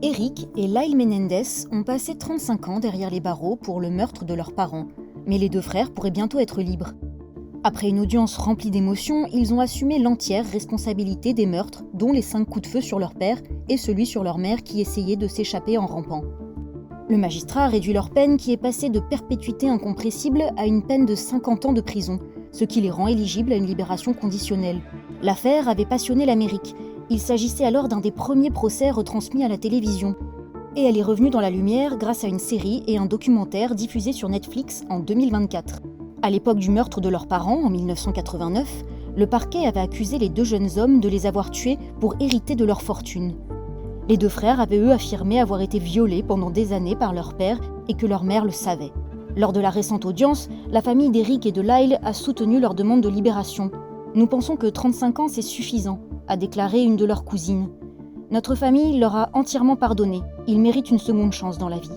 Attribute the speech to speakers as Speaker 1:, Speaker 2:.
Speaker 1: Eric et Lyle Menendez ont passé 35 ans derrière les barreaux pour le meurtre de leurs parents, mais les deux frères pourraient bientôt être libres. Après une audience remplie d'émotions, ils ont assumé l'entière responsabilité des meurtres, dont les 5 coups de feu sur leur père et celui sur leur mère qui essayait de s'échapper en rampant. Le magistrat a réduit leur peine qui est passée de perpétuité incompressible à une peine de 50 ans de prison, ce qui les rend éligibles à une libération conditionnelle. L'affaire avait passionné l'Amérique. Il s'agissait alors d'un des premiers procès retransmis à la télévision. Et elle est revenue dans la lumière grâce à une série et un documentaire diffusés sur Netflix en 2024. À l'époque du meurtre de leurs parents, en 1989, le parquet avait accusé les 2 jeunes hommes de les avoir tués pour hériter de leur fortune. Les 2 frères avaient eux affirmé avoir été violés pendant des années par leur père et que leur mère le savait. Lors de la récente audience, la famille d'Eric et de Lyle a soutenu leur demande de libération. « Nous pensons que 35 ans c'est suffisant », a déclaré une de leurs cousines. « Notre famille leur a entièrement pardonné, ils méritent une seconde chance dans la vie. »